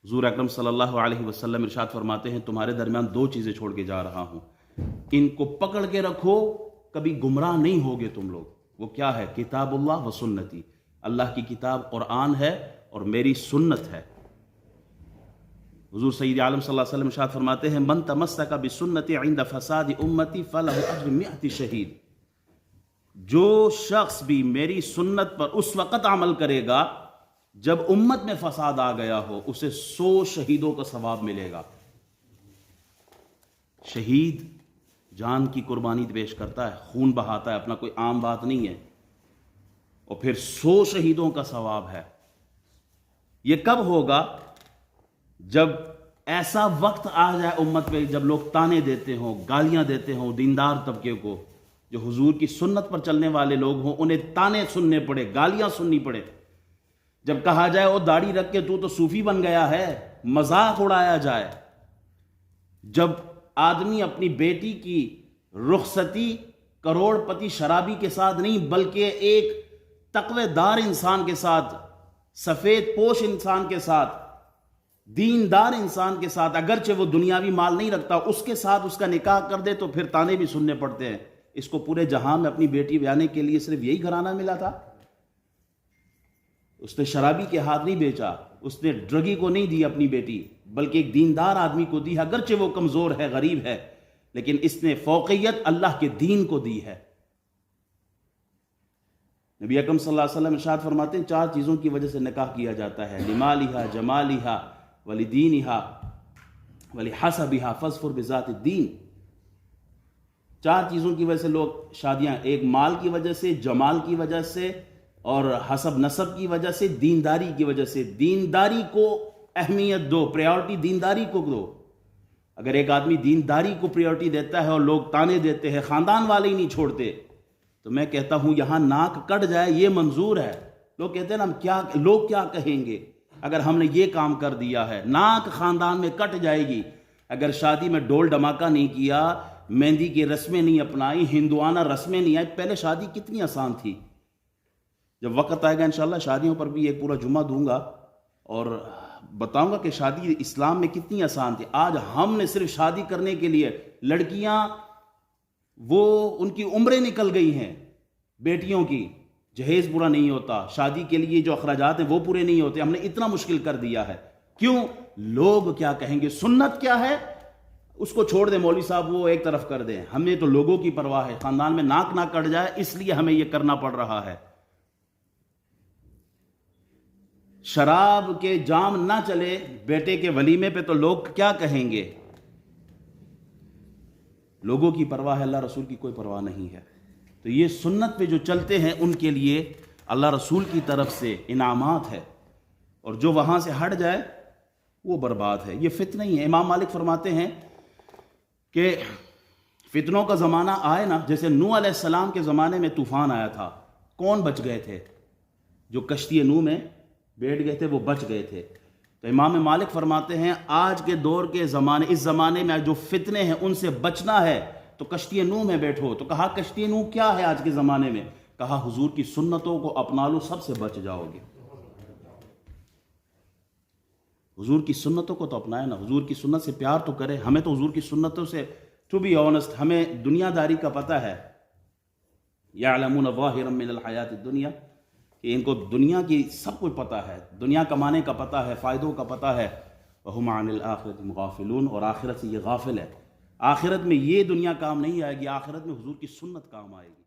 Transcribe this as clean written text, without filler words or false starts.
حضور اکرم صلی اللہ علیہ وسلم ارشاد فرماتے ہیں تمہارے درمیان دو چیزیں چھوڑ کے جا رہا ہوں، ان کو پکڑ کے رکھو، کبھی گمراہ نہیں ہوگے تم لوگ۔ وہ کیا ہے؟ کتاب اللہ و سنتی، اللہ کی کتاب قرآن ہے اور میری سنت ہے۔ حضور سید عالم صلی اللہ علیہ وسلم ارشاد فرماتے ہیں من تمسک بسنتی عند فساد امتی فلہ اجر 100 شہید۔ جو شخص بھی میری سنت پر اس وقت عمل کرے گا جب امت میں فساد آ گیا ہو، اسے 100 شہیدوں کا ثواب ملے گا۔ شہید جان کی قربانی پیش کرتا ہے، خون بہاتا ہے، اپنا کوئی عام بات نہیں ہے، اور پھر 100 شہیدوں کا ثواب ہے۔ یہ کب ہوگا؟ جب ایسا وقت آ جائے امت پہ جب لوگ تانے دیتے ہوں، گالیاں دیتے ہوں دیندار طبقے کو، جو حضور کی سنت پر چلنے والے لوگ ہوں، انہیں تانے سننے پڑے، گالیاں سننی پڑے۔ جب کہا جائے وہ داڑھی رکھ کے تو صوفی بن گیا ہے، مذاق اڑایا جائے۔ جب آدمی اپنی بیٹی کی رخصتی کروڑ پتی شرابی کے ساتھ نہیں بلکہ ایک تقوی دار انسان کے ساتھ، سفید پوش انسان کے ساتھ، دیندار انسان کے ساتھ، اگرچہ وہ دنیاوی مال نہیں رکھتا، اس کے ساتھ اس کا نکاح کر دے تو پھر تانے بھی سننے پڑتے ہیں۔ اس کو پورے جہاں میں اپنی بیٹی بیانے کے لیے صرف یہی گھرانہ ملا تھا؟ اس نے شرابی کے ہاتھ نہیں بیچا، اس نے ڈرگی کو نہیں دی اپنی بیٹی، بلکہ ایک دیندار آدمی کو دی، اگرچہ وہ کمزور ہے، غریب ہے، لیکن اس نے فوقیت اللہ کے دین کو دی ہے۔ نبی اکرم صلی اللہ علیہ وسلم ارشاد فرماتے ہیں 4 چیزوں کی وجہ سے نکاح کیا جاتا ہے، لمالہا جمالہا ولدینہا ولحسبہا فاظفر بذات الدین۔ 4 چیزوں کی وجہ سے لوگ شادیاں، ایک مال کی وجہ سے، جمال کی وجہ سے، اور حسب نسب کی وجہ سے، دینداری کی وجہ سے۔ دینداری کو اہمیت دو، پریورٹی دینداری کو دو۔ اگر ایک آدمی دینداری کو پریورٹی دیتا ہے اور لوگ تانے دیتے ہیں، خاندان والے ہی نہیں چھوڑتے، تو میں کہتا ہوں یہاں ناک کٹ جائے یہ منظور ہے۔ لوگ کہتے ہیں نا لوگ کیا کہیں گے اگر ہم نے یہ کام کر دیا ہے؟ ناک خاندان میں کٹ جائے گی اگر شادی میں ڈول ڈھماکہ نہیں کیا، مہندی کی رسمیں نہیں اپنائی، ہندوانہ رسمیں نہیں آئی۔ پہلے شادی کتنی آسان تھی۔ جب وقت آئے گا انشاءاللہ شادیوں پر بھی ایک پورا جمعہ دوں گا اور بتاؤں گا کہ شادی اسلام میں کتنی آسان تھی۔ آج ہم نے صرف شادی کرنے کے لیے لڑکیاں، وہ ان کی عمریں نکل گئی ہیں، بیٹیوں کی جہیز پورا نہیں ہوتا، شادی کے لیے جو اخراجات ہیں وہ پورے نہیں ہوتے۔ ہم نے اتنا مشکل کر دیا ہے، کیوں؟ لوگ کیا کہیں گے؟ سنت کیا ہے اس کو چھوڑ دیں، مولوی صاحب وہ ایک طرف کر دیں، ہمیں تو لوگوں کی پرواہ ہے، خاندان میں ناک نہ کٹ جائے اس لیے ہمیں یہ کرنا پڑ رہا ہے۔ شراب کے جام نہ چلے بیٹے کے ولیمے پہ تو لوگ کیا کہیں گے؟ لوگوں کی پرواہ ہے، اللہ رسول کی کوئی پرواہ نہیں ہے۔ تو یہ سنت پہ جو چلتے ہیں ان کے لیے اللہ رسول کی طرف سے انعامات ہے، اور جو وہاں سے ہٹ جائے وہ برباد ہے۔ یہ فتنہ ہی ہے۔ امام مالک فرماتے ہیں کہ فتنوں کا زمانہ آئے نا، جیسے نوح علیہ السلام کے زمانے میں طوفان آیا تھا، کون بچ گئے تھے؟ جو کشتی نوح میں بیٹھ گئے تھے وہ بچ گئے تھے۔ تو امام مالک فرماتے ہیں آج کے دور کے زمانے، اس زمانے میں جو فتنے ہیں ان سے بچنا ہے تو کشتی نوح میں بیٹھو۔ تو کہا کشتی نوح کیا ہے آج کے زمانے میں؟ کہا حضور کی سنتوں کو اپنا لو، سب سے بچ جاؤ گے۔ حضور کی سنتوں کو تو اپنائے نا، حضور کی سنت سے پیار تو کرے۔ ہمیں تو حضور کی سنتوں سے ٹو بی آنسٹ ہمیں دنیا داری کا پتہ ہے، یعلمون ظاہرا من الحیات الدنیا، کہ ان کو دنیا کی سب کچھ پتہ ہے، دنیا کمانے کا پتہ ہے، فائدوں کا پتہ ہے، وَهُمْ عَنِ الْآخِرَةِ غَافِلُونَ، اور آخرت سے یہ غافل ہے۔ آخرت میں یہ دنیا کام نہیں آئے گی، آخرت میں حضور کی سنت کام آئے گی۔